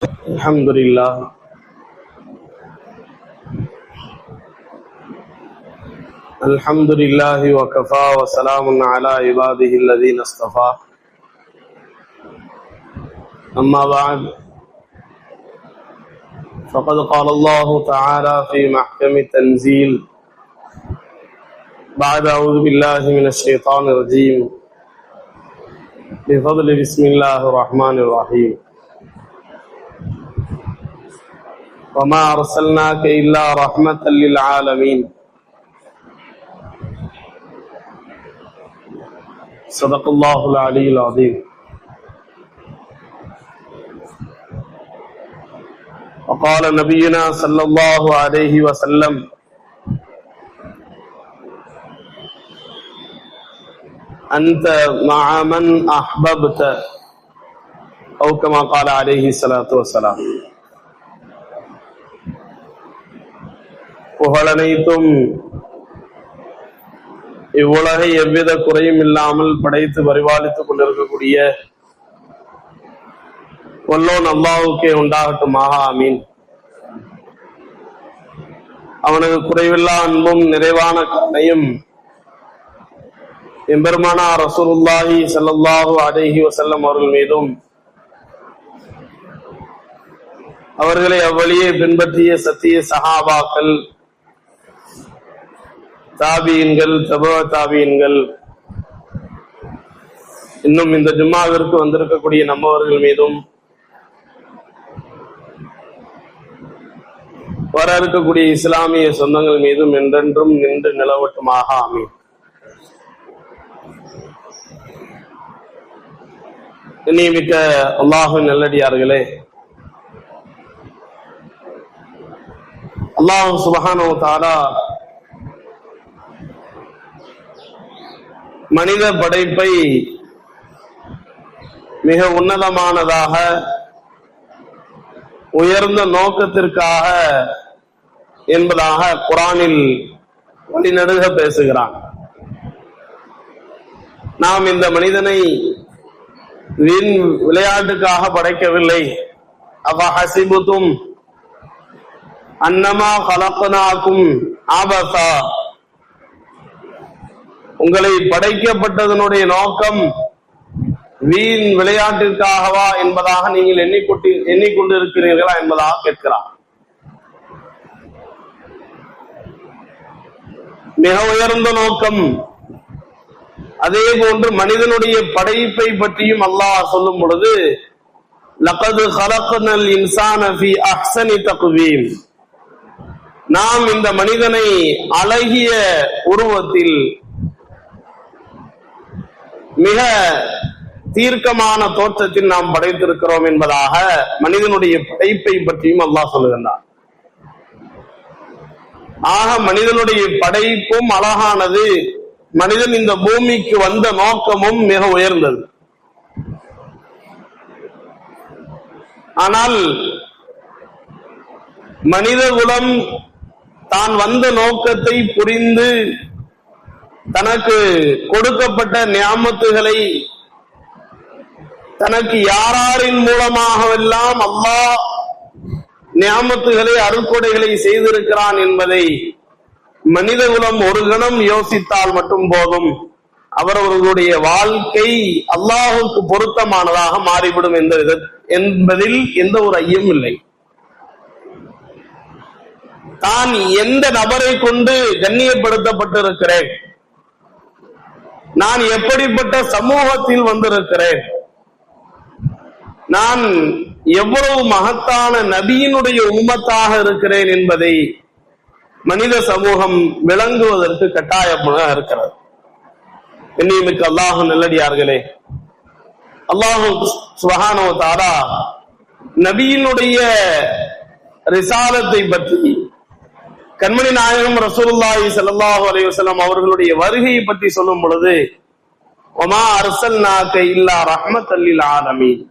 الحمد لله الحمد لله وكفى وسلام على عباده الذين اصطفى أما بعد فقد قال الله تعالى في محكم التنزيل بعد أعوذ بالله من الشيطان الرجيم بفضل بسم الله الرحمن الرحيم وما أرسلناك إلا رحمة للعالمين صدق الله العلي العظيم. وقال نبينا صلى الله عليه وسلم أنت مع من أحببت أو كما قال عليه الصلاة والسلام. புகழனைத்தும் இவ்வுலகை எவ்வித குறையும் இல்லாமல் படைத்து பரிபாலித்துக் கொண்டிருக்கக்கூடிய வல்லோன் அல்லாஹ்வுக்கே உண்டாகட்டுமாக. ஆமீன். அவனது குறைவில்லா அன்பும் நிறைவான கருணையும் எம்பெருமானார் ரசூலுல்லாஹி ஸல்லல்லாஹு அலைஹி வஸல்லம் அவர்கள் மீதும் அவர்களை அவ்வழியே பின்பற்றிய சத்திய சஹாபாக்கள், தாபீன்கள், தபா தாபீன்கள், இன்னும் இந்த ஜும்மாவிற்கு வந்திருக்கக்கூடிய நம்மவர்கள் மீதும் வர இருக்கக்கூடிய இஸ்லாமிய சொந்தங்கள் மீதும் என்றென்றும் நின்று நிலவட்டுமாக. ஆமீன். கண்ணியமிக்க அல்லாஹ்வின் நல்லடியார்களே, அல்லாஹ் சுப்ஹானஹு வ தஆலா மனித படைப்பை மிக உன்னதமானதாக உயர்ந்த நோக்கத்திற்காக என்பதாக குர்ஆனில் வழிநடுக பேசுகிறான். நாம் இந்த மனிதனை வீண் விளையாட்டுக்காக படைக்கவில்லை. அஃபஹஸிபுதும் அன்னமா கலக்னாக்கும் ஆபஸா, உங்களை படைக்கப்பட்டதனுடைய நோக்கம் வீண் விளையாட்டிற்காகவா என்பதாக நீங்கள் எண்ணிக்கொண்டிருக்கிறீர்களா என்பதாக கேட்கிறார். மிக உயர்ந்த நோக்கம். அதே போன்று மனிதனுடைய படைப்பை பற்றியும் அல்லாஹ் சொல்லும் பொழுது, லகத் கலக்னல் இன்சான ஃபீ அஹ்ஸனி தக்வீம், நாம் இந்த மனிதனை அழகிய உருவத்தில் மிக தீர்க்கமான தோற்றத்தில் நாம் படைத்திருக்கிறோம் என்பதாக மனிதனுடைய படைப்பை பற்றியும் அல்லாஹ் சொல்லுகின்றார். ஆக மனிதனுடைய படைப்பும் அழகானது, மனிதன் இந்த பூமிக்கு வந்த நோக்கமும் மிக உயர்ந்தது. ஆனால் மனித குலம் தான் வந்த நோக்கத்தை புரிந்து தனக்கு கொடுக்கப்பட்ட நியாமத்துகளை தனக்கு யாரின் மூலமாகவெல்லாம் அல்லாஹ் நியாமத்துகளை அருட்கொடைகளை செய்திருக்கிறான் என்பதை மனித குலம் ஒரு கணம் யோசித்தால் மட்டும் போதும், அவரவர்களுடைய வாழ்க்கை அல்லாஹுக்கு பொருத்தமானதாக மாறிவிடும் என்பதில் எந்த ஒரு ஐயமும் இல்லை. தான் எந்த நபரை கொண்டு கண்ணியப்படுத்தப்பட்டிருக்கிறேன், நான் எப்படிப்பட்ட சமூகத்தில் வந்திருக்கிறேன், நான் எவ்வளவு மகத்தான நபியினுடைய உம்மத்தாக இருக்கிறேன் என்பதை மனித சமூகம் விளங்குவதற்கு கட்டாயமாக இருக்கிறது. கண்ணியமிக்க அல்லாஹ் நல்லடியார்களே, அல்லாஹ் சுப்ஹானஹு வ தஆலா நபியினுடைய ரிசாலத்தை பற்றி, கண்மணி நாயகம் ரசூலுல்லாஹி ஸல்லல்லாஹு அலைஹி வஸல்லம் அவர்களுடைய வருகையை பற்றி சொல்லும் பொழுது, வமா அர்ஸல்நாக இல்லா ரஹ்மத்தல் லில் ஆலமீன்,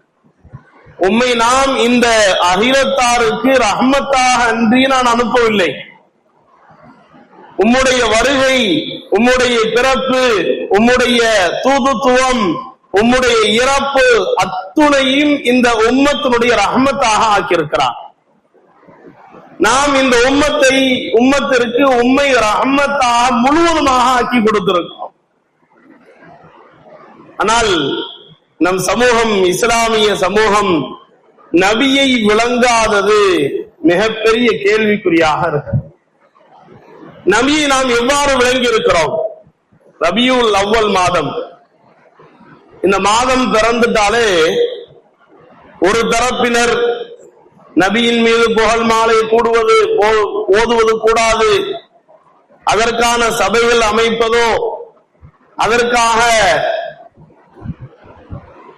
உம்மை நாம் இந்த அகிலத்தாருக்கு ரஹ்மத்தாக அன்றி நான் அனுப்பவில்லை. உம்முடைய வருகை, உம்முடைய பிறப்பு, உம்முடைய தூதுத்துவம், உம்முடைய இறப்பு அத்துணையும் இந்த உம்மத்தினுடைய ரஹ்மத்தாக ஆக்கியிருக்கிறார். நாம் இந்த உம்மத்திற்கு உம்மை ரஹ்மத்தாக முழுவதுமாக ஆக்கி கொடுத்திருக்கிறோம். ஆனால் நம் சமூகம், இஸ்லாமிய சமூகம் நபியை விளங்காதது மிகப்பெரிய கேள்விக்குறியாக இருக்கு. நபியை நாம் எவ்வாறு விளங்கி இருக்கிறோம்? ரபியுல் அவ்வல் மாதம், இந்த மாதம் பிறந்துட்டாலே ஒரு தரப்பினர் நபியின் மீது புகழ் மாலை ஓதுவது கூடாது, அதற்கான சபைகள் அமைப்பதோ, அதற்காக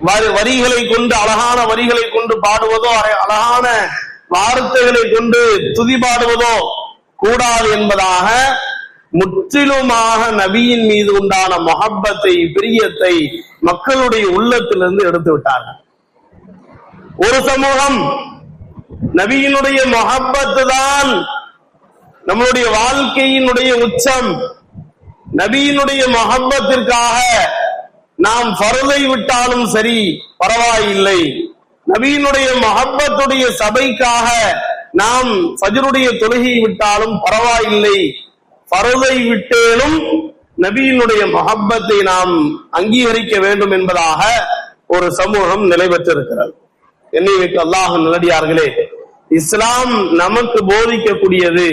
வரிகளை கொண்டு, அழகான வரிகளை கொண்டு பாடுவதோ, அழகான வார்த்தைகளை கொண்டு துதி பாடுவதோ கூடாது என்பதாக முற்றிலுமாக நபியின் மீது உண்டான மொஹப்பத்தை, பிரியத்தை மக்களுடைய உள்ளத்திலிருந்து எடுத்து விட்டார்கள். ஒரு சமூகம் நபியினுடைய மொஹப்பத்து தான் நம்மளுடைய வாழ்க்கையினுடைய உச்சம், நபியினுடைய மொஹப்பத்திற்காக நாம் ஃபர்லை விட்டாலும் சரி பரவாயில்லை, நபியினுடைய மொஹப்பத்துடைய சபைக்காக நாம் ஃபஜ்ருடைய தொழுகை விட்டாலும் பரவாயில்லை, ஃபர்லை விட்டேனும் நபியினுடைய மொஹப்பத்தை நாம் அங்கீகரிக்க வேண்டும் என்பதாக ஒரு சமூகம் நிலை பெற்றிருக்கிறது. என்னைக்கு அல்லாஹ் நல்லடியார்களே, இஸ்லாம் நமக்கு போதிக்கக்கூடியது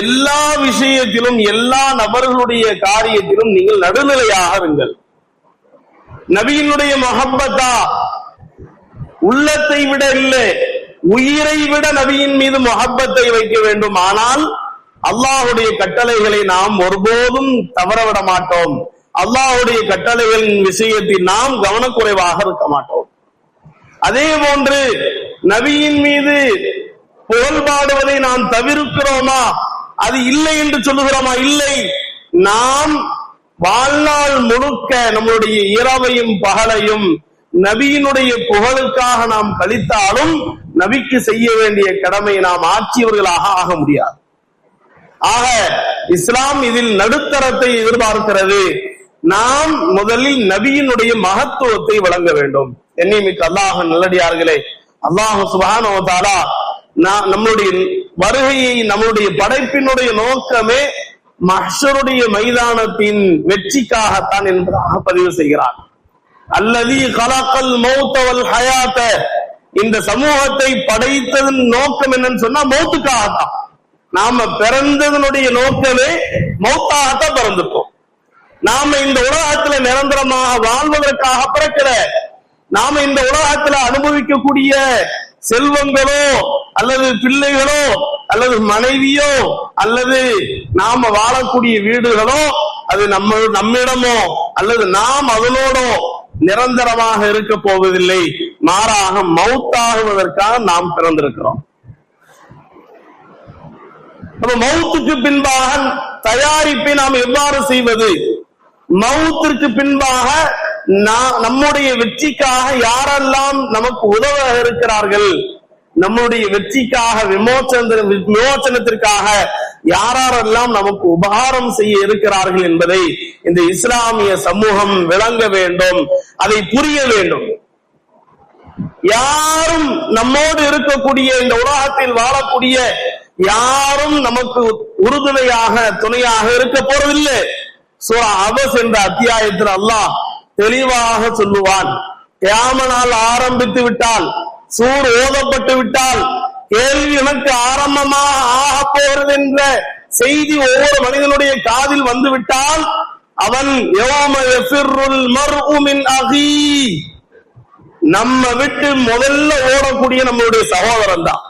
எல்லா விஷயத்திலும், எல்லா நபர்களுடைய காரியத்திலும் நீங்கள் நடுநிலையாக இருங்கள். நபியினுடைய மொஹப்பத்தா உள்ளத்தை விட இல்லை, உயிரை விட நபியின் மீது மொஹப்பத்தை வைக்க வேண்டும். ஆனால் அல்லாஹுடைய கட்டளைகளை நாம் ஒருபோதும் தவறவிட மாட்டோம். அல்லாஹுடைய கட்டளைகளின் விஷயத்தில் நாம் கவனக்குறைவாக இருக்க மாட்டோம். அதே போன்று நபியின் மீது புகழ்பாடுவதை நாம் தவிர்க்கிறோமா? அது இல்லை என்று சொல்லுகிறோமா? இல்லை. நாம் வாழ்நாள் முழுக்க நம்முடைய இரவையும் பகலையும் நபியினுடைய புகழுக்காக நாம் கழித்தாலும் நபிக்கு செய்ய வேண்டிய கடமை நாம் ஆற்றியவர்களாக ஆக முடியாது. ஆக இஸ்லாம் இதில் நடுத்தரத்தை எதிர்பார்க்கிறது. நாம் முதலில் நபியினுடைய மகத்துவத்தை வழங்க வேண்டும். என்னைமிக்க அல்லாஹ் நல்லடியார்களே, அல்லாஹ் சுப்ஹானஹு வ தஆலா நம்மளுடைய வருகையை, நம்மளுடைய படைப்பினுடைய நோக்கமே மஹ்ஷருடைய மைதானத்தின் வெற்றிக்காகத்தான் என்பதாக பதிவு செய்கிறார். அல்லதி கலக்கல் மௌத வல் ஹயாத, இந்த சமூகத்தை படைத்ததன் நோக்கம் என்னன்னு சொன்னா மௌத்துக்காகத்தான். நாம பிறந்ததனுடைய நோக்கமே மௌத்தாகத்தான் பிறந்துட்டோம். நாம இந்த உலகத்துல நிரந்தரமாக வாழ்வதற்காக பிறக்கிற, நாம இந்த உலகத்துல அனுபவிக்கக்கூடிய செல்வங்களோ அல்லது பிள்ளைகளோ அல்லது மனைவியோ அல்லது நாம வாழக்கூடிய வீடுகளோ அது நம்மிடமோ அல்லது நாம் அதனோடோ நிரந்தரமாக இருக்க போவதில்லை. மாறாக மௌத்தாகுவதற்காக நாம் பிறந்திருக்கிறோம். மௌத்துக்கு பின்பாக தயாரிப்பை நாம் எவ்வாறு செய்வது? மௌத்திற்கு பின்பாக நம்முடைய வெற்றிக்காக யாரெல்லாம் நமக்கு உதவ இருக்கிறார்கள், நம்முடைய வெற்றிக்காக விமோச்சனத்திற்காக யாரெல்லாம் நமக்கு உபகாரம் செய்ய இருக்கிறார்கள் என்பதை இந்த இஸ்லாமிய சமூகம் விளங்க வேண்டும், அதை புரிய வேண்டும். யாரும் நம்மோடு இருக்கக்கூடிய இந்த உலகத்தில் வாழக்கூடிய யாரும் நமக்கு உறுதுணையாக துணையாக இருக்க போறதில்லை. சூரா அபஸ் என்ற அத்தியாயத்தில் அல்லாஹ் தெளிவாக சொல்லுவான், கியாம நாள் ஆரம்பித்து விட்டால், சூர் ஓதப்பட்டு விட்டால், கேள்வி எனக்கு ஆரம்பமாக ஆக போகிறது என்ற செய்தி ஒவ்வொரு மனிதனுடைய காதில் வந்து விட்டால் அவன் யௌம யஃபிர்ருல் மர்உ மின் அஹீ, நம்ம விட்டு முதல்ல ஓடக்கூடிய நம்மளுடைய சகோதரன் தான்.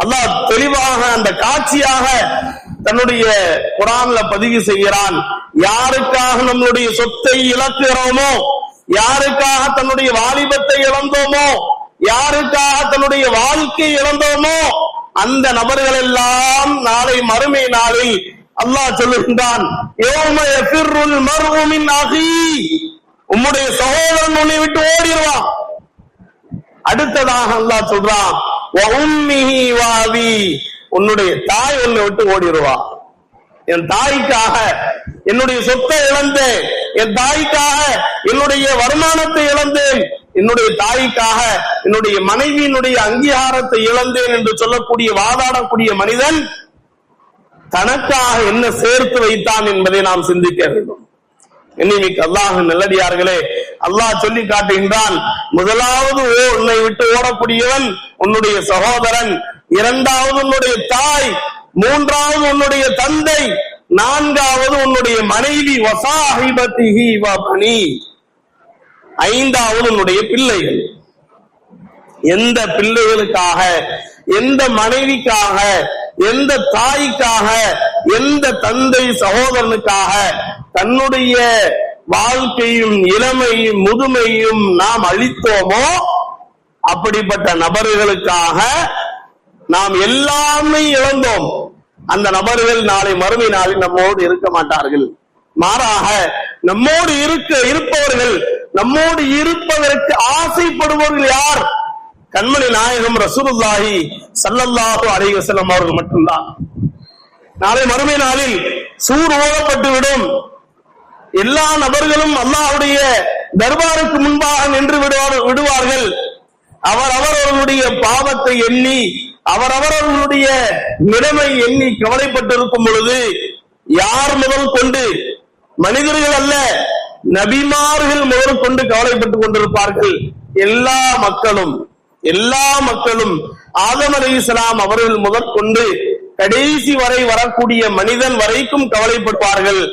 அல்லாஹ் தெளிவாக அந்த காட்சியாக தன்னுடைய குர்ஆன்ல பதிவு செய்கிறான். யாருக்காக நம்மளுடைய சொத்தை இழக்கிறோமோ, யாருக்காக தன்னுடைய வாலிபத்தை இழந்தோமோ, யாருக்காக தன்னுடைய வாழ்க்கை இழந்தோமோ, அந்த நபர்கள் எல்லாம் நாளை மறுமை நாளில் அல்லாஹ் சொல்லுகின்றான், யௌம யஃபிர்ருல் மர்உ மின் அஹீ, உம்முடைய சகோதரன் உன்னை விட்டு ஓடிடுவான். அடுத்ததாக அல்லாஹ் சொல்றான், வ உம்மிஹி வ அபீ, உன்னுடைய தாய் உன்னை விட்டு ஓடிடுவா. என் தாய்க்காக என்னுடைய சொத்தை இழந்தேன், என் தாய்க்காக என்னுடைய வருமானத்தை இழந்தேன், என்னுடைய தாய்க்காக என்னுடைய மனைவியினுடைய அங்கீகாரத்தை இழந்தேன் என்று சொல்லக்கூடிய வாதாடக்கூடிய மனிதன் தனக்காக என்ன சேர்த்து வைத்தான் என்பதை நாம் சிந்திக்க வேண்டும். இன்னைக்கு அல்லாஹ் நல்லடியார்களே, அல்லாஹ் சொல்லி காட்டுகின்றான், முதலாவது உன்னை விட்டு ஓடக்கூடியவன் உன்னுடைய சகோதரன், இரண்டாவது உன்னுடைய தாய், மூன்றாவது உன்னுடைய தந்தை, நான்காவது உன்னுடைய மனைவி, வசாஹிபத்திஹி வபனி, ஐந்தாவது உன்னுடைய பிள்ளைகள். எந்த பிள்ளைகளுக்காக, எந்த மனைவிக்காக, எந்த தாய்க்காக, எந்த தந்தை சகோதரனுக்காக தன்னுடைய வாழ்க்கையும் இளமையும் முதுமையும் நாம் அளித்தோமோ அப்படிப்பட்ட நபர்களுக்காக நாம் எல்லாமே இழந்தோம். அந்த நபர்கள் நாளை மறுமை நாளில் நம்மோடு இருக்க மாட்டார்கள். மாறாக நம்மோடு இருப்பவர்கள், நம்மோடு இருப்பதற்கு ஆசைப்படுபவர்கள் யார்? கண்மணி நாயகம் ரசூலுல்லாஹி ஸல்லல்லாஹு அலைஹி வஸல்லம் அவர்கள் மட்டும்தான். நாளை மறுமை நாளில் சூர் ஓதப்பட்டு விடும். எல்லா நபர்களும் அல்லாஹ்வுடைய தர்பாருக்கு முன்பாக நின்று விடுவார்கள். அவரவர்களுடைய பாவத்தை எண்ணி, அவரவர்களுடைய நிலைமை எண்ணி கவலைப்பட்டிருக்கும் பொழுது யார் முதல் கொண்டு, மனிதர்கள் அல்ல நபிமார்கள் முதல் கொண்டு கவலைப்பட்டுக் கொண்டிருப்பார்கள். எல்லா மக்களும் ஆதம் அலைஹிஸ்ஸலாம் அவர்கள் முதற்கொண்டு கடைசி வரை வரக்கூடிய மனிதன் வரைக்கும் கவலைப்படுவார்கள்.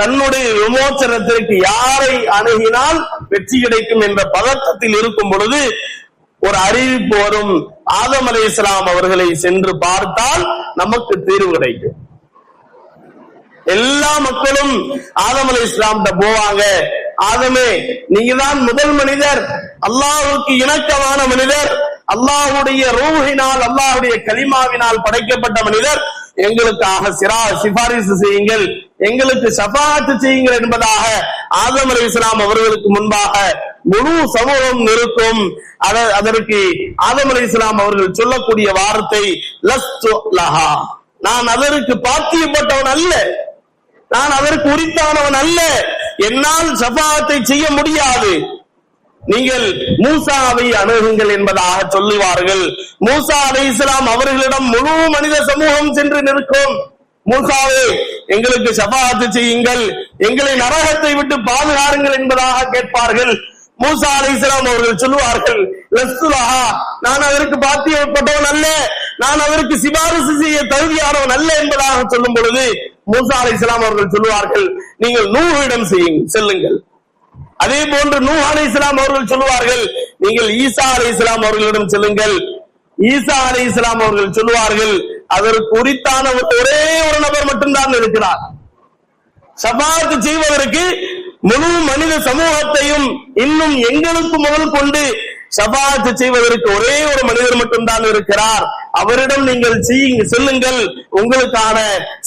தன்னுடைய விமோசனத்திற்கு யாரை அணுகினால் வெற்றி கிடைக்கும் என்ற பதட்டத்தில் இருக்கும் பொழுது ஒரு அறிவிப்பு வரும், ஆதம் அலைஹிஸ்ஸலாம் அவர்களை சென்று பார்த்தால் நமக்கு தீர்வு கிடைக்கும். எல்லா மக்களும் ஆதம் அலைஹிஸ்ஸலாம் போவாங்க. ஆதமே, நீங்க தான் முதல் மனிதர், அல்லாஹ்வுக்கு இணக்கமான மனிதர், அல்லாஹ்வுடைய ரூஹினால், அல்லாஹ்வுடைய கலிமாவினால் படைக்கப்பட்ட மனிதர், எங்களுக்காக சிபாரிசு செய்யுங்கள், எங்களுக்கு ஷஃபாஅத் செய்யுங்கள் என்பதாக ஆதம் அலைஹிஸ்ஸலாம் அவர்களுக்கு முன்பாக முழு சமூகம் நிற்கும். அதற்கு ஆதம் அலைஹிஸ்ஸலாம் அவர்கள் சொல்லக்கூடிய வார்த்தை, லஸ்து லஹா, நான் அதற்கு பாத்தியப்பட்டவன் அல்ல, நான் அதற்கு உரித்தானவன் அல்ல, என்னால் ஷஃபாஅத்தை செய்ய முடியாது, நீங்கள் மூசாவை அணுகுங்கள் என்பதாக சொல்லுவார்கள். மூசா அலைஹிஸ்ஸலாம் அவர்களிடம் முழு மனித சமூகம் சென்று நிற்கும். மூசாவே, எங்களுக்கு ஷஃபாஅத் செய்யுங்கள், எங்களை நரகத்தை விட்டு பாதுகாருங்கள் என்பதாக கேட்பார்கள். மூசா அலைஹிஸ்ஸலாம் அவர்கள் சொல்லுவார்கள், லஸ்துலஹா, நான் அதற்கு பாத்தியப்பட்டவன் அல்ல, நான் அதற்கு சிபாரிசு செய்ய தகுதியானவன் அல்ல என்பதாக சொல்லும் பொழுது மூசா அலைஹிஸ்ஸலாம் அவர்கள் சொல்லுவார்கள், நீங்கள் நூஹிடம் செல்லுங்கள். அதே போன்று நூஹ் அலைஹிஸ்ஸலாம் அவர்கள் சொல்லுவார்கள், நீங்கள் ஈசா அலைஹிஸ்ஸலாம் அவர்களிடம் செல்லுங்கள். ஈசா அலைஹிஸ்ஸலாம் அவர்கள் சொல்லுவார்கள், அதற்கு உரித்தான ஒரே ஒரு நபர் மட்டும்தான் இருக்கிறார். ஷஃபாஅத் செய்வதற்கு முழு மனித சமூகத்தையும் இன்னும் எங்களுக்கு முதல் கொண்டு ஷஃபாஅத் செய்வதற்கு ஒரே ஒரு மனிதர் மட்டும்தான் இருக்கிறார். அவரிடம் நீங்கள் செல்லுங்கள், உங்களுக்கான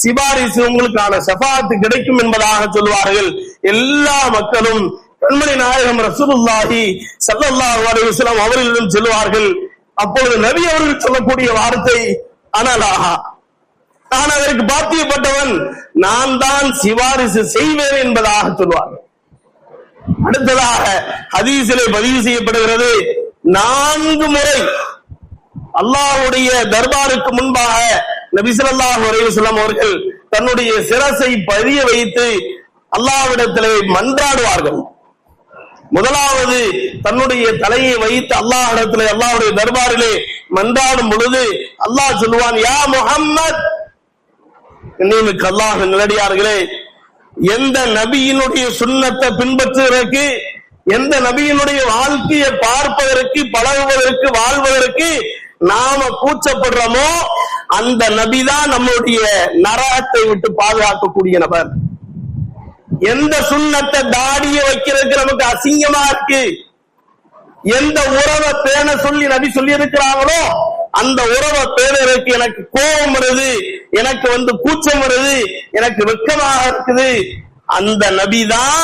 சிபாரிசு, உங்களுக்கான ஷஃபாஅத் கிடைக்கும் என்பதாக சொல்வார்கள். எல்லா மக்களும் கண்மணி நாயகம் ரசூலுல்லாஹி ஸல்லல்லாஹு அலைஹி வஸல்லம் அவர்களிடம் செல்வார்கள். அப்பொழுது நபி அவர்கள் சொல்லக்கூடிய வார்த்தை, அனலாஹா, நான் அதற்கு பாத்தியப்பட்டவன், நான் தான் சிபாரிசு செய்வேன் என்பதாக சொல்வார்கள். அடுத்ததாக ஹதீஸிலே பதிவு செய்யப்படுகிறது, 4 முறை அல்லாஹ்வுடைய தர்பாருக்கு முன்பாக நபி ஸல்லல்லாஹு அலைஹி வஸல்லம் அவர்கள் தன்னுடைய சிரசை பதிய வைத்து அல்லாஹ்விடத்திலே மன்றாடுவார்கள். முதலாவது தன்னுடைய தலையை வைத்து அல்லாஹ்விடத்திலே, அல்லாஹ்வுடைய தர்பாரிலே மன்றாடும் பொழுது அல்லாஹ் சொல்லுவான், யா முஹம்மத், இன்னைக்கு அல்லாஹ் நல்லடியார்களே, எந்த நபியினுடைய சுன்னத்தை பின்பற்றுவதற்கு, எந்த நபியினுடைய வாழ்க்கையை பார்ப்பதற்கு, பழகுவதற்கு, வாழ்வதற்கு நாம கூச்சப்படுறோமோ அந்த நபிதான் நம்முடைய நரகத்தை விட்டு பாதுகாக்கக்கூடிய நபர். எந்த சுன்னத்தை தாடிய வைக்கிறதுக்கு நமக்கு அசிங்கமா இருக்கு, எந்த உறவை பேண சொல்லி நபி சொல்லி இருக்கிறாங்களோ அந்த உறவை பேணறதுக்கு எனக்கு கோபம் வருது, எனக்கு கூச்சம் வருது, எனக்கு வெட்கமாக இருக்குது, அந்த நபிதான்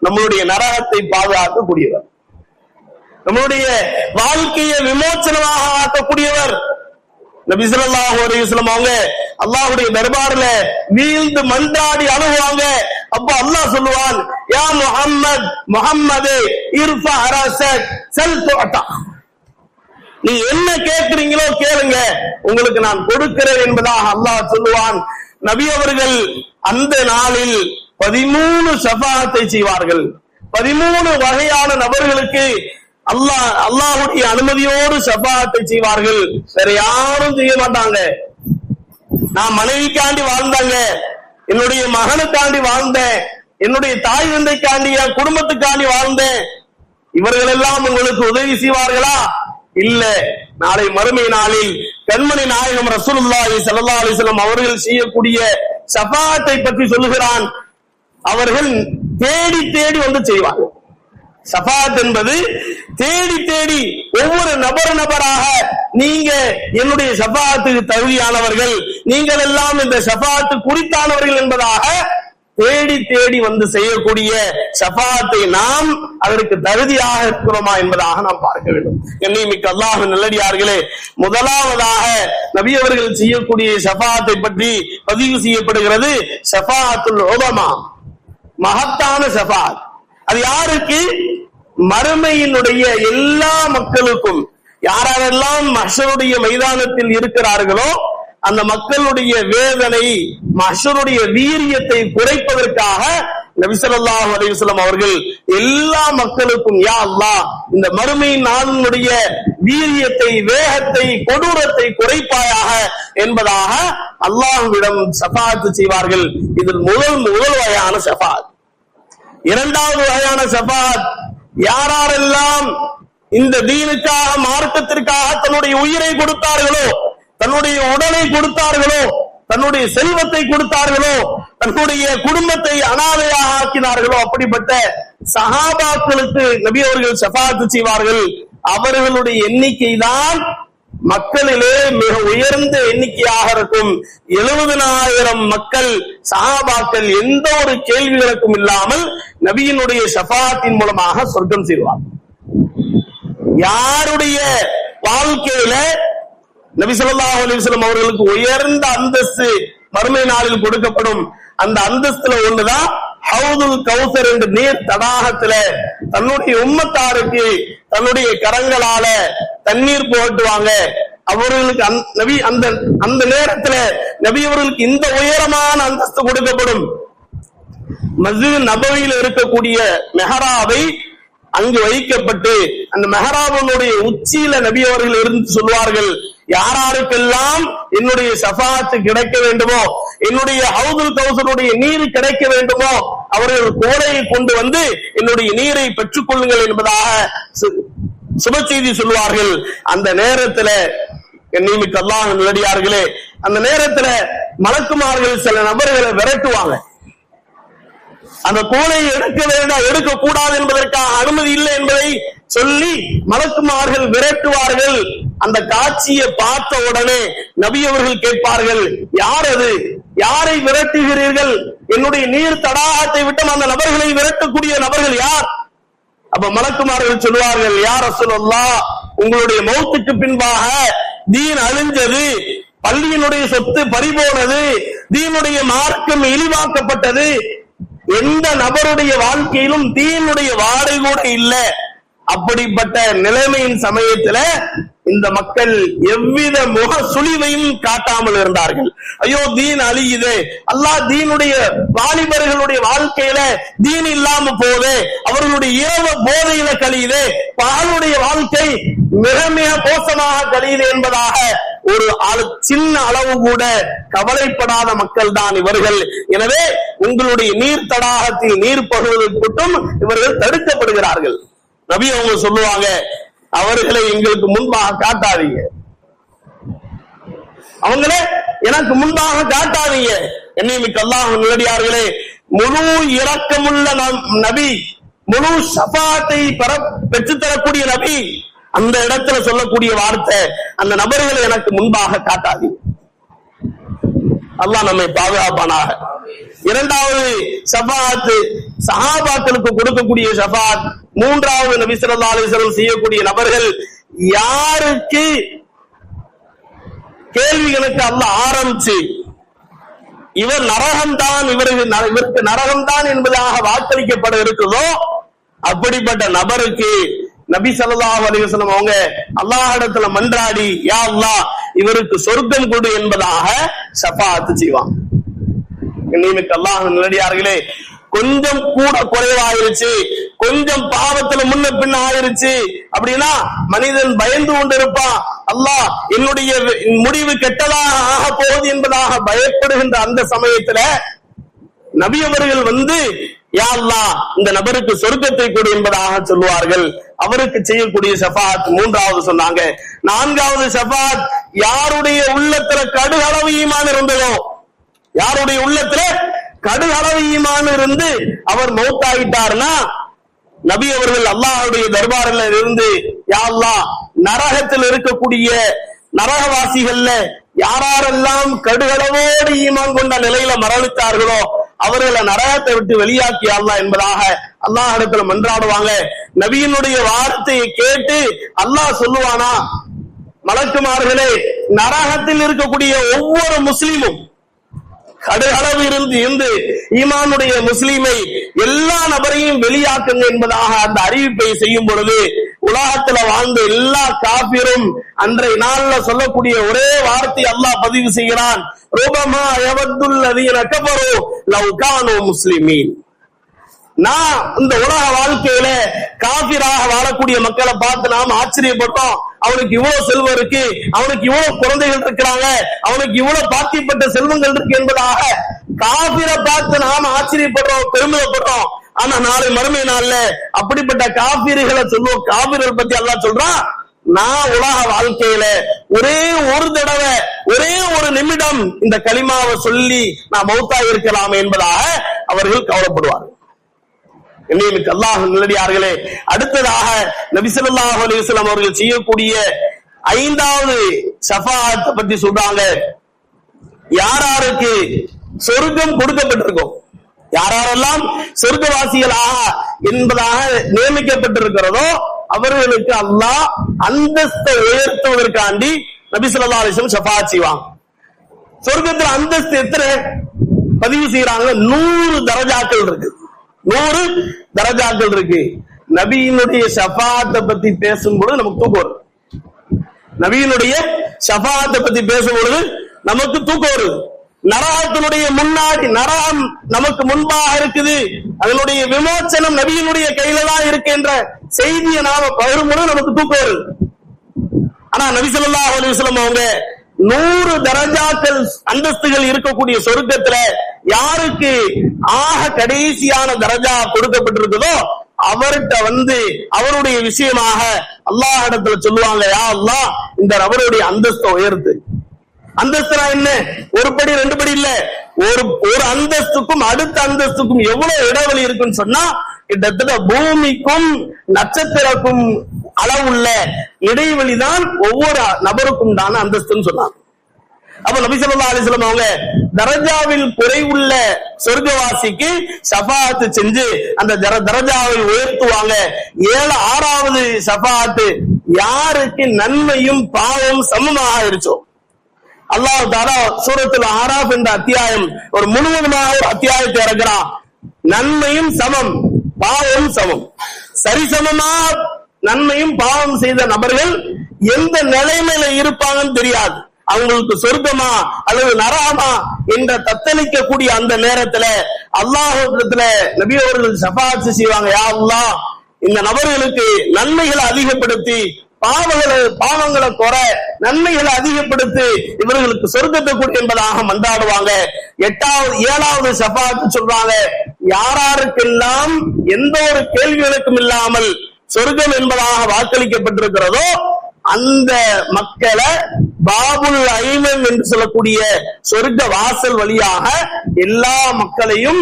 நம்மளுடைய நரகத்தை பாதுகாக்கக்கூடியவர், நம்மளுடைய வாழ்க்கையை விமோசனமாக ஆக்கக்கூடியவர். நபி ஸல்லல்லாஹு அலைஹி வஸல்லம் அவங்க அல்லாஹ்வுடைய தர்பார்ல வீழ்ந்து மன்றாடி அழுவாங்க, அப்போ அல்லாஹ் சொல்லுவான், யா முஹம்மத், முஹம்மதே இர்ஃபா ரஸக் சல் துஅதா, நீ என்ன கேட்கிறீங்களோ கேளுங்க, உங்களுக்கு நான் கொடுக்கிறேன் என்பதாக அல்லாஹ் சொல்லுவான். நபி அவர்கள் அந்த நாளில் 13 ஷஃபாஅத்தை செய்வார்கள். 13 வகையான நபர்களுக்கு அல்லாஹ்வுடைய அனுமதியோடு ஷஃபாஅத்தை செய்வார்கள். வேற யாரும் செய்ய மாட்டாங்க. நான் மனைவிக்காண்டி வாழ்ந்தாங்க, என்னுடைய மகனுக்காண்டி வாழ்ந்தேன், என்னுடைய தாய் தந்தைக்காண்டி, என் குடும்பத்துக்காண்டி வாழ்ந்தேன், இவர்கள் எல்லாம் உங்களுக்கு உதவி செய்வார்களா? இல்ல. நாளை மறுமை நாளில் கண்மணி நாயகம் ரசூலுல்லாஹி ஸல்லல்லாஹு அலைஹி வஸல்லம் அவர்கள் செய்யக்கூடிய ஷஃபாஅத்தை பற்றி சொல்லுகிறான். அவர்கள் தேடி தேடி வந்து செய்வார்கள். ஷஃபாஅத் என்பது தேடி தேடி ஒவ்வொரு நபராக, நீங்க என்னுடைய ஷஃபாஅத்துக்கு தகுதியானவர்கள், நீங்கள் எல்லாம் இந்த ஷஃபாஅத்து குறித்தானவர்கள் என்பதாக தேடி தேடி வந்து செய்யக்கூடிய ஷஃபாஅத்தை நாம் அதற்கு தகுதியாக இருக்கிறோமா என்பதாக நாம் பார்க்க வேண்டும். கண்ணியமிக்க அல்லாஹ்வின் நல்லடியார்களே, முதலாவதாக நபி அவர்கள் செய்யக்கூடிய ஷஃபாஅத்தை பற்றி பதிவு செய்யப்படுகிறது. ஷஃபாஅத்துல் உலமா, மகத்தான ஷஃபாஅத். அது யாருக்கு? மறுமையினுடைய எல்லா மக்களுக்கும். யாரெல்லாம் மஹ்ஷருடைய மைதானத்தில் இருக்கிறார்களோ அந்த மக்களுடைய வேதனை, மஹ்ஷருடைய வீரியத்தை குறைப்பதற்காக நபி ஸல்லல்லாஹு அலைஹி வஸல்லம் அவர்கள் எல்லா மக்களுக்கும், யா அல்லாஹ், இந்த மறுமை நாளினுடைய வீரியத்தை, வேகத்தை, கொடூரத்தை குறைப்பாயாக என்பதாக அல்லாஹ்விடம் ஷஃபாஅத் செய்வார்கள். இதில் முதல் வகையான ஷஃபாஅத். இரண்டாவது வகையான ஷஃபாஅத், யாரெல்லாம் இந்த தீனுக்காக, மார்க்கத்திற்காக தன்னுடைய உயிரை கொடுத்தார்களோ, தன்னுடைய உடலை கொடுத்தார்களோ, தன்னுடைய செல்வத்தை கொடுத்தார்களோ, தன்னுடைய குடும்பத்தை அனாதையாக ஆக்கினார்களோ, அப்படிப்பட்ட சஹாபாக்களுக்கு நபி அவர்கள் ஷஃபாஅத் செய்வார்கள். அவர்களுடைய எண்ணிக்கை தான் மக்களிலே மிக உயர்ந்த எண்ணிக்கையாக இருக்கும். 70,000 மக்கள், சஹாபாக்கள் எந்த ஒரு கேள்விகளுக்கும் இல்லாமல் நபியினுடைய ஷஃபாஅத்தின் மூலமாக சொர்க்கம் செய்வார். யாருடைய வாழ்க்கையில நபி ஸல்லல்லாஹு அலைஹி வஸல்லம் அவர்களுக்கு உயர்ந்த அந்தஸ்து மறுமை நாளில் கொடுக்கப்படும், அந்த அந்தஸ்துல ஒண்ணுதான் ஹவுதுல் கௌசர் என்ற நீர் தடாகத்துல தன்னுடைய உம்மத்தாருக்கு தன்னுடைய கரங்களால தண்ணீர் புகட்டுவாங்க. அவர்களுக்கு நபி அந்த நேரத்துல நபி அவர்களுக்கு இந்த உயரமான அந்தஸ்து கொடுக்கப்படும். மஸ்ஜித் நபவியில் இருக்கக்கூடிய மெஹராபை அங்கு வைக்கப்பட்டு அந்த மெஹராபனுடைய உச்சியில நபி அவர்கள் இருந்து சொல்வார்கள், யாராருக்கெல்லாம் என்னுடைய ஷஃபாஅத் கிடைக்க வேண்டுமோ, என்னுடைய ஹவுதுல் கௌசருடைய நீர் கிடைக்க வேண்டுமோ, அவர்கள் கோலையை கொண்டு வந்து என்னுடைய நீரை பெற்றுக் கொள்ளுங்கள் என்பதாக சுப செய்தி சொல்வார்கள். அந்த நேரத்துல கண்ணியமிக்க அல்லாஹ்வின் நல்லடியார்களே, அந்த நேரத்துல மலக்குமார்கள் சில நபர்களை விரட்டுவாங்க. அந்த கோலை எடுக்க வேண்டாம், எடுக்க கூடாது என்பதற்காக அனுமதி இல்லை என்பதை சொல்லி மலக்குமார்கள் விரட்டுவார்கள். அந்த காட்சியை பார்த்த உடனே நபி அவர்கள் கேட்பார்கள், யார் அது? யாரை விரட்டுகிறீர்கள்? என்னுடைய நீர் தடாகத்தை விட்டு அந்த நபர்களை விரட்டக்கூடிய நபர்கள் யார்? அப்ப மலக்குமார்கள் சொல்வார்கள், யா ரசூலல்லாஹ், உங்களுடைய மௌத்துக்கு பின்பாக தீன் அழிஞ்சது, பள்ளியினுடைய சொத்து பறிபோனது, தீனுடைய மார்க்கம் இழிவாக்கப்பட்டது, எந்த நபருடைய வாழ்க்கையிலும் தீனுடைய வாடை கூட இல்ல. அப்படிப்பட்ட நிலைமையின் சமயத்துல இந்த மக்கள் எவ்வித முக சுழிவையும் காட்டாமல் இருந்தார்கள். ஐயோ தீன் அழியுது, அல்லாஹ் தீனுடைய வாலிபர்களுடைய வாழ்க்கையில தீன் இல்லாம போகுது, அவர்களுடைய இரவு போதையில கழியுது, பகலுடைய வாழ்க்கை மிக மிக மோசமாக கழியுது என்பதாக ஒரு சின்ன அளவு கூட கவலைப்படாத மக்கள் தான் இவர்கள். எனவே உங்களுடைய நீர் தடாகத்தில் நீர் பகுவதற்கும் இவர்கள் தடுக்கப்படுகிறார்கள். நபி அவங்க சொல்லுவாங்க, அவர்களை எங்களுக்கு முன்பாக காட்டாதீங்க, அவங்களே எனக்கு முன்பாக காட்டாதீங்க. கண்ணியமிக்க அல்லாஹ்வின் நல்லடியார்களே, முழு இரக்கமுள்ள நபி, முழு ஷஃபாஅத்தை பெற்றுத்தரக்கூடிய நபி, அந்த இடத்துல சொல்லக்கூடிய வார்த்தை, அந்த நபர்களை எனக்கு முன்பாக காட்டாதீங்க. அல்லாஹ் நம்மை பாதுகாப்பானாக. இரண்டாவது ஷஃபாஅத் சஹாபாக்களுக்கு கொடுக்கக்கூடிய ஷஃபாஅத். மூன்றாவது நபி ஸல்லல்லாஹு அலைஹி வஸல்லம் செய்யக்கூடிய நபர்கள், யாருக்கு கேள்விகளுக்கு அல்லாஹ் ஆரம்பிச்சு இவர் நரகம்தான், இவருக்கு நரகம்தான் என்பதாக வாக்களிக்கப்பட இருக்குதோ அப்படிப்பட்ட நபருக்கு நபி ஸல்லல்லாஹு அலைஹி வஸல்லம் அவங்க அல்லாஹ்விடத்துல மன்றாடி, யா அல்லாஹ் இவருக்கு சொர்க்கம் கொடு என்பதாக ஷஃபாஅத் செய்வாங்க. இன்னைக்கு அல்லாஹ் நல்லடியார்களே, கொஞ்சம் கூட குறைவாயிருச்சு, கொஞ்சம் பாவத்துல முன்ன பின்ன ஆயிருச்சு அப்படின்னா மனிதன் பயந்து கொண்டிருப்பான். அல்லாஹ் என்னுடைய முடிவு கெட்டதாக ஆக போகுது என்பதாக பயப்படுகின்ற அந்த சமயத்துல நபி அவர்கள் வந்து, யா அல்லாஹ் இந்த நபருக்கு சொர்க்கத்தை கொடு என்பதாக சொல்லுவார்கள். அவருக்கு செய்யக்கூடிய ஷஃபாஅத் மூன்றாவது சொன்னாங்க. நான்காவது ஷஃபாஅத், யாருடைய உள்ளத்துல கடுகளவு ஈமான் இருந்ததோ, யாருடைய உள்ளத்துல கடுகளவு ஈமான் இருந்து அவர் மௌத்தாயிட்டார்னா நபி அவர்கள் அல்லாஹ்வுடைய தர்பாரில் இருந்து, யா அல்லாஹ் நரகத்தில் இருக்கக்கூடிய நரகவாசிகள்ல யாரெல்லாம் கடுகளவோடு ஈமான் கொண்ட நிலையில மரணித்தார்களோ அவர்களை நரகத்தை விட்டு வெளியாக்கி அல்லாஹ் என்பதாக அல்லாஹ் இடத்துல மன்றாடுவாங்க. நபியினுடைய வார்த்தையை கேட்டு அல்லாஹ் சொல்லுவானா, மலக்குமார்களே நரகத்தில் இருக்கக்கூடிய ஒவ்வொரு முஸ்லிமும் கடுகளவு இருந்து ஈமானுடைய முஸ்லிமை எல்லா நபரையும் வெளியாக்குங்க என்பதாக அந்த அறிவிப்பை செய்யும் பொழுது உலகத்துல வாழ்ந்த எல்லா காபிரும் அன்றைய நாள்ல சொல்லக்கூடிய ஒரே வார்த்தை அல்லாஹ் பதிவு செய்கிறான், ரூபமா யவத்துல்லதீன கஃபரு லவ் கானூ முஸ்லிமீன். நான் இந்த உலக வாழ்க்கையில காபிராக வாழக்கூடிய மக்களை பார்த்து நாம் ஆச்சரியப்பட்டோம். அவனுக்கு இவ்வளவு செல்வம் இருக்கு, அவனுக்கு இவ்வளவு குழந்தைகள் இருக்கிறாங்க, அவனுக்கு இவ்வளவு பாக்கியப்பட்ட செல்வங்கள் இருக்கு என்பதாக காபிரை பார்த்து நாம் ஆச்சரியப்படுறோம், பெருமிதப்படுறோம். ஆனா நாளை மறுமை நாள்ல அப்படிப்பட்ட காபிர்களை சொல்லுவோம். காபிர்கள் பத்தி அல்லாஹ் சொல்றான், நான் உலக வாழ்க்கையில ஒரே ஒரு தடவை ஒரே ஒரு நிமிடம் இந்த கலிமாவை சொல்லி நான் மௌத்தா இருக்கலாம் என்பதாக அவர்கள் கவலைப்படுவார்கள். இன்னைக்கு அல்லாஹ் நல்லடியார்களே, அடுத்ததாக நபி ஸல்லல்லாஹு அலைஹி வஸல்லம் அவர்கள் செய்யக்கூடிய ஐந்தாவது ஷஃபாஅத் பத்தி சொல்றாங்க. யாராருக்கு சொர்க்கம் கொடுக்கப்பட்டிருக்கும், யாரெல்லாம் சொர்க்கவாசிகளாக என்பதாக நியமிக்கப்பட்டிருக்கிறதோ அவர்களுக்கு அல்லாஹ் அந்தஸ்தை உயர்த்துவதற்காண்டி நபி ஸல்லல்லாஹு அலைஹி வஸல்லம் ஷஃபாஅத் செய்வாங்க. சொர்க்கத்துல அந்தஸ்து எத்தனை பதிவு செய்யறாங்க? 100 தரஜாக்கள் இருக்கு, 100 தரஜாக்கள் இருக்கு. நபியினுடைய ஷஃபாஅத்தை பத்தி பேசும்பொழுது நமக்கு தூக்கம் வரும். நபியினுடைய ஷஃபாஅத்தை பத்தி பேசும்பொழுது நமக்கு தூக்கம் வரும். நரகத்தினுடைய முன்னாடி, நரகம் நமக்கு முன்பாக இருக்குது, அதனுடைய விமோச்சனம் நபியினுடைய கையில தான் இருக்கின்ற செய்தியை நாம பகிரும்பொழுது நமக்கு தூக்கம் வரும். ஆனா நபி ஸல்லல்லாஹு அலைஹி வஸல்லம் அவங்க 100 தரஜாக்கள் அந்தஸ்துகள் இருக்கக்கூடிய சொர்க்கத்துல யாருக்கு ஆக கடைசியான தரஜா கொடுக்கப்பட்டிருக்குதோ அவர்கிட்ட வந்து அவருடைய விஷயமாக அல்லாஹ் இடத்துல சொல்லுவாங்க, யா அல்லாஹ் இந்த நபருடைய அந்தஸ்தை உயர்த்து. அந்தஸ்துனா என்ன? ஒரு படி ரெண்டு படி இல்ல, ஒரு அந்தஸ்துக்கும் அடுத்த அந்தஸ்துக்கும் எவ்வளவு இடைவெளி இருக்குன்னு சொன்னா கிட்டத்தட்ட பூமிக்கும் நட்சத்திரக்கும் அளவுள்ள இடைவெளிதான் ஒவ்வொரு நபருக்கும் தான அந்தஸ்துன்னு சொன்னாங்க. அப்ப நபி ஸல்லல்லாஹு அலைஹி வஸல்லம் அவங்க தரஜாவில் குறைவுள்ள சொர்க்கவாசிக்கு ஷஃபாஅத் செஞ்சு அந்த தரஜாவை உயர்த்துவாங்க. 6வது ஷஃபாஅத், யாருக்கு நன்மையும் பாவம் சமமாக இருச்சோ. அல்லாஹ் தஆலா சூரத்துல் ஆராஃப் என்ற அத்தியாயம் ஒரு முழுவதுமாக ஒரு அத்தியாயத்தை இறக்குறான். நன்மையும் சமம், பாவம் சமம், சரிசமமா நன்மையும் பாவம் செய்த நபர்கள் எந்த நிலைமையில இருப்பாங்கன்னு தெரியாது. அவங்களுக்கு சொர்க்கமா அல்லது நரகமா என்ற தத்தளிக்கக்கூடிய அந்த நேரத்துல அல்லாஹ்விடத்துல நபி அவர்கள் ஷஃபாஅத் செய்வாங்க, யா அல்லாஹ் இந்த நபர்களுக்கு நன்மைகளை அதிகப்படுத்தி பாவங்களை குறை, நன்மைகளை அதிகப்படுத்தி இவர்களுக்கு சொர்க்கத்தை கொடு என்பதாக மன்றாடுவாங்க. 7வது ஷஃபாஅத் சொல்றாங்க, யாராருக்கெல்லாம் எந்த ஒரு கேள்விகளுக்கும் இல்லாமல் சொர்க்கம் என்பதாக வாக்களிக்கப்பட்டிருக்கிறதோ அந்த மக்களை பாபுல் ஐமன் என்று சொல்லக்கூடிய சொர்க்க வாசல் வழியாக எல்லா மக்களையும்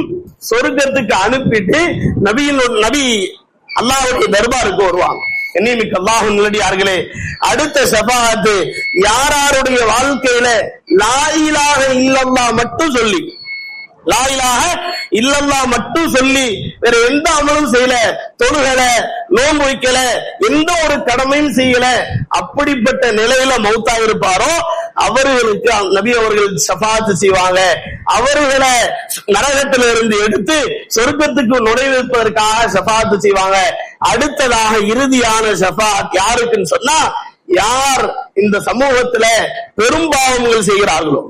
சொர்க்கத்துக்கு அனுப்பிட்டு நபி அல்லாஹ்வுடைய தர்பாருக்கு வருவாங்க. என்னைமிக்க அல்லாஹ் நல்லடியார்களே, அடுத்த ஷஃபாஅத், யாருடைய வாழ்க்கையில லா இலாஹ இல்லல்லாஹ் மட்டும் சொல்லி, லா இலாஹ இல்லல்லாஹ் மட்டும் சொல்லி வேற எந்த அமலும் செய்யல, தொழுகல, நோன்பு வைக்கல, எந்த ஒரு கடமையும் செய்யல, அப்படிப்பட்ட நிலையில மௌத்தா இருப்பாரோ அவர்களுக்கு நபி அவர்கள் ஷஃபாத் செய்வாங்க. அவர்களை நரகத்திலிருந்து எடுத்து சொர்க்கத்துக்கு நுழைவிப்பதற்காக ஷஃபாத் செய்வாங்க. அடுத்ததாக இறுதியான ஷஃபாத் யாருக்குன்னு சொன்னா, யார் இந்த சமூகத்துல பெரும்பாவங்கள் செய்கிறார்களோ,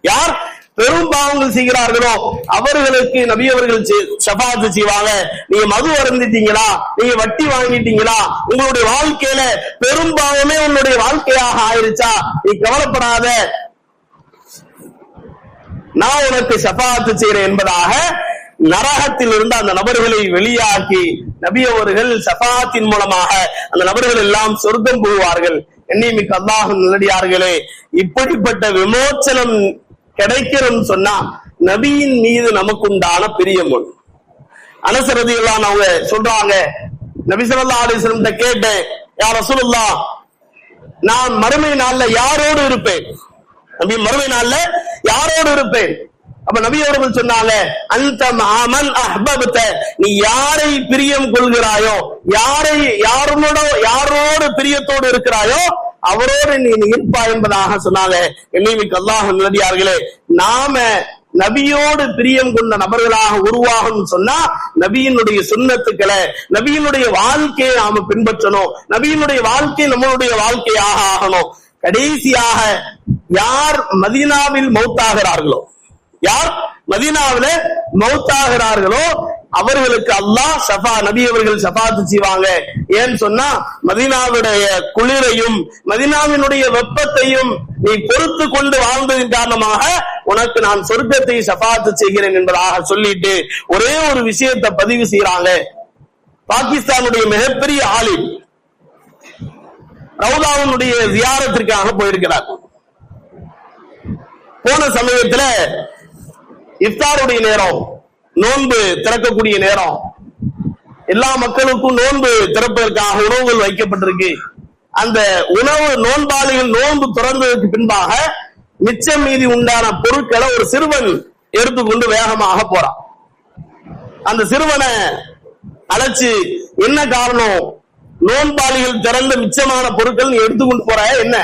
யார் பெரும்பாவங்கள் செய்கிறார்களோ அவர்களுக்கு நபி அவர்கள் ஷஃபாத் செய்வாங்க. நீங்க மது அருந்திட்டீங்களா, நீங்க வட்டி வாங்கிட்டீங்களா, உங்களுடைய வாழ்க்கையில பெரும்பாவமே உன்னுடைய வாழ்க்கையாக ஆயிருச்சா, நீ கவலைப்படாத, நான் உனக்கு ஷஃபாத் செய்றேன் என்பதாக நரகத்தில் இருந்து அந்த நபர்களை வெளியாக்கி நபி அவர்கள் ஷஃபாத்தின் மூலமாக அந்த நபர்கள் எல்லாம் சொர்க்கம் போவார்கள். எண்ணிமிக்க அல்லாஹ்வின் நல்லடியார்களே, இப்படிப்பட்ட விமோச்சனம் கிடைக்கிறோம் சொன்னா நபியின் மீது நமக்கு உண்டான பிரியம் ஒன்று. அனஸ் ரலியல்லாஹு அன்ஹு அவங்க சொல்றாங்க, நபி ஸல்லல்லாஹு அலைஹி வஸல்லம் கேட்டேன், யா ரசூலுல்லாஹ், நான் மறுமை நாள்ல யாரோடு இருப்பேன்? நபி மறுமை நாள்ல யாரோடு இருப்பேன்? அப்ப நபி அவர்கள் சொன்னாங்க, அந்த மன் அஹ்பப்த, நீ யாரை பிரியம் கொள்கிறாயோ, யாரோடு பிரியத்தோடு இருக்கிறாயோ அவரோடு நீ இருப்பாய் என்பதாக சொன்னாங்க. எண்ணிமிக்க அல்லாஹ்வின் நல்லடியார்களே, நாம நபியோடு பிரியம் கொண்ட நபர்களாக உருவாகும் சொன்னா நபியினுடைய சுன்னத்துக்களை, நபியினுடைய வாழ்க்கையை நாம பின்பற்றணும், நபியினுடைய வாழ்க்கை நம்மளுடைய வாழ்க்கையாக ஆகணும். கடைசியாக யார் மதீனாவில் மௌத்தாகிறார்களோ, யார் மதீனாவில மௌத்தாகிறார்களோ அவர்களுக்கு அல்லாஹ் நபி அவர்கள் ஷஃபாத் செய்வாங்க. ஏன்னு சொன்னா மதீனாவுடைய குளிரையும் மதீனாவினுடைய வெப்பத்தையும் நீ பொறுத்து கொண்டு வாழ்ந்ததின் காரணமாக உனக்கு நான் சொர்க்கத்தை ஷஃபாத் செய்கிறேன் என்பதாக சொல்லிட்டு ஒரே ஒரு விஷயத்தை பதிவு செய்யறாங்க. பாகிஸ்தானுடைய மிகப்பெரிய ஆலிம் ரவுதாவுடைய ஜியாரத்திற்காக போயிருக்கிறார். போன சமயத்துல இஃப்தாருடைய நேரம், நோன்பு திறக்கக்கூடிய நேரம், எல்லா மக்களுக்கும் நோன்பு திறப்பதற்காக உணவுகள் வைக்கப்பட்டிருக்கு. அந்த உணவு நோன்பாளிகள் நோன்பு திறந்ததற்கு பின்பாக மிச்சம் மீதி உண்டான பொருட்களை ஒரு சிறுவன் எடுத்துக்கொண்டு வேகமாக போறான். அந்த சிறுவனை அழைச்சு, என்ன காரணம், நோன்பாளிகள் திறந்த மிச்சமான பொருட்கள் நீ எடுத்துக்கொண்டு போற என்ன?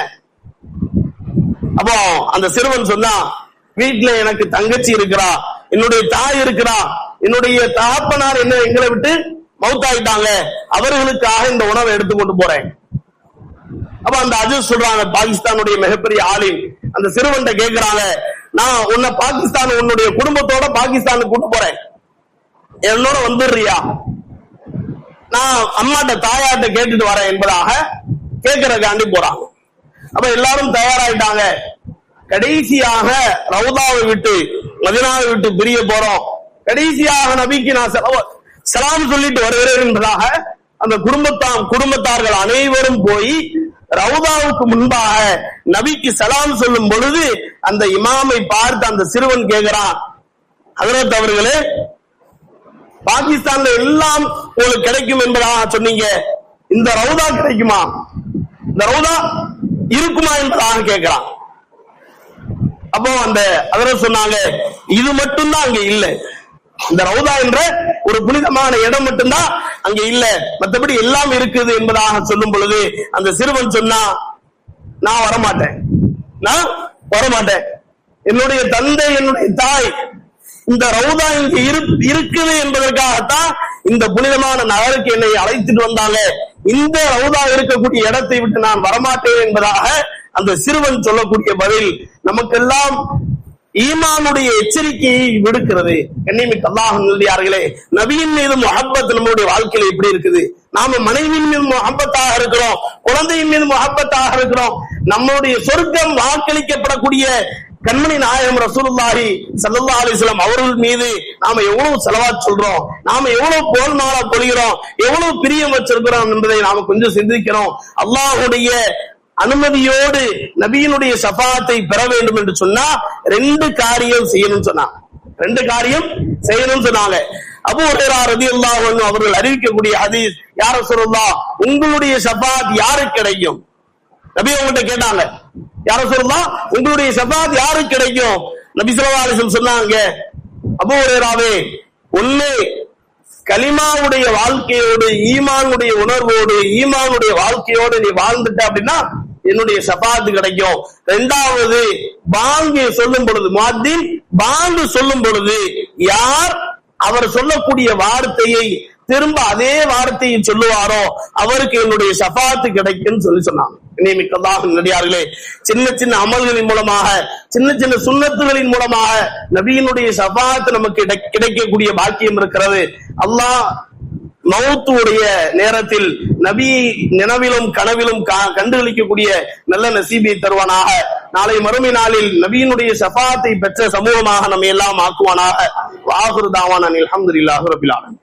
அப்போ அந்த சிறுவன் சொன்னா, வீட்டுல எனக்கு தங்கச்சி இருக்கிறா, என்னுடைய தாய் இருக்கிறா, என்னுடைய தகப்பனார் என்ன எங்களை விட்டு மௌத்தாயிட்டாங்க, அவர்களுக்காக இந்த உணவை எடுத்துக்கொண்டு போறேன். அப்ப அந்த அஜீஸ் சொல்றாங்க, பாகிஸ்தானுடைய மிகப்பெரிய ஆலிம், அந்த சிறுவன் கேட்கிறாங்க, நான் உன்னை பாகிஸ்தான் உன்னுடைய குடும்பத்தோட பாகிஸ்தானுக்கு கூட்டு போறேன், என்னோட வந்துடுறியா? நான் அம்மாட்ட தாயாட்ட கேட்டுட்டு வரேன் என்பதாக கேட்கறதுக்காண்டி போறாங்க. அப்ப எல்லாரும் தயாராயிட்டாங்க. கடைசியாக ரவுதாவை விட்டு மதீனாவை விட்டு பிரிய போறோம். கடைசியாக நபிக்கு நான் சலாம் சொல்லிட்டு வருகிறேன் என்பதாக அந்த குடும்பத்தார்கள் அனைவரும் போய் ரவுதாவுக்கு முன்பாக நபிக்கு சலாம் சொல்லும் பொழுது அந்த இமாமை பார்த்து அந்த சிறுவன் கேட்கிறான், ஹஜ்ரத் அவர்களே, பாகிஸ்தான்ல எல்லாம் உங்களுக்கு கிடைக்கும் என்பதாக சொன்னீங்க, இந்த ரவுதா கிடைக்குமா, இந்த ரவுதா இருக்குமா என்பதாக கேட்கிறான். அப்போ அந்த ஹஜ்ரத் சொன்னாங்க, இது மட்டும்தான் அங்க இல்ல, இந்த ரவுதா என்ற ஒரு புனிதமான இடம் மட்டும்தான் அங்க இல்ல, மற்றபடி எல்லாம் இருக்குது என்பதாக சொல்லும் பொழுது அந்த சிறுவன் சொன்னா, நான் வரமாட்டேன், நான் வரமாட்டேன், என்னுடைய தந்தை என்னுடைய தாய் இந்த ரவுதா இங்க இருக்குது என்பதற்காகத்தான் இந்த புனிதமான நகருக்கு என்னை அழைத்துட்டு வந்தாங்க, இந்த ரவுதா இருக்கக்கூடிய இடத்தை விட்டு நான் வரமாட்டேன் என்பதாக அந்த சிறுவன் சொல்லக்கூடிய பதில் நமக்கெல்லாம் ஈமானுடைய எச்சரிக்கையை விடுக்கிறது. கண்ணியமிக்க அல்லாஹ்வின் நல்லடியார்களே, நபியின் மீது முஹப்பத் நம்முடைய வாழ்க்கையில எப்படி இருக்குது? நாம மனைவியின் மீது முஹப்பத்தாக இருக்கிறோம், குழந்தையின் மீது முஹப்பத்தாக இருக்கிறோம், நம்முடைய சொர்க்கம் வாக்களிக்கப்படக்கூடிய கண்மணி நாயகம் ரசூலுல்லாஹி ஸல்லல்லாஹு அலைஹி வஸல்லம் அவர்கள் மீது நாம எவ்வளவு ஸலவாத் சொல்றோம், நாம எவ்வளவு போல்மாலா பொழிகிறோம், எவ்வளவு பிரியம் வச்சிருக்கிறோம் என்பதை நாம கொஞ்சம் சிந்திக்கிறோம். அல்லாஹ்வுடைய அனுமதியோடு நபியினுடைய ஷஃபாத்தை பெற வேண்டும் என்று சொன்னா ரெண்டு காரியம் செய்யணும் சொன்னாங்க. அபூ ஹுரைரா ரலியல்லாஹு அன்ஹு அவர்கள் அறிவிக்கக்கூடிய ஹதீஸ், யா ரசூலுல்லாஹ், உங்களுடைய ஷஃபாத் யாருக்கு கிடைக்கும்? நபி அவங்கள்ட்ட கேட்டாங்க, யா ரசூலுல்லாஹ், உங்களுடைய ஷஃபாத் யாருக்கு கிடைக்கும்? நபி ஸல்லல்லாஹு அலைஹி வஸல்லம் சொன்னாங்க, அபூ ஹுரைராவே, ஒண்ணு கலிமாவுடைய வாழ்க்கையோடு ஈமானுடைய உணர்வோடு ஈமானுடைய வாழ்க்கையோடு நீ வாழ்ந்துட்ட அப்படின்னா என்னுடைய ஷஃபாத் கிடைக்கும். இரண்டாவது, பாங்கு சொல்லும் பொழுது, முஅத்தின் பாங்கு சொல்லும் பொழுது யார் அவர் சொல்லக்கூடிய வார்த்தையை திரும்ப அதே வார்த்தையை சொல்லுவாரோ அவருக்கு என்னுடைய ஷஃபாத் கிடைக்கும் சொன்னாங்க. நியமிக்கதாக நடிகார்களே, சின்ன சின்ன அமல்களின் மூலமாக, சின்ன சின்ன சுன்னத்துகளின் மூலமாக நபியினுடைய ஷஃபாத் நமக்கு கிடைக்கக்கூடிய பாக்கியம் இருக்கிறது. அல்லாஹ் மௌத்துடைய நேரத்தில் நபியை நினைவிலும் கனவிலும் கண்டுகளிக்கக்கூடிய நல்ல நசீபை தருவானாக. நாளை மறுமை நாளில் நபியினுடைய ஷஃபாத்தை பெற்ற சமூகமாக நம்ம எல்லாம் ஆக்குவானாக. வாஹிரு தாவானா அல்ஹம்துலில்லாஹி ரப்பில் ஆலமீன்.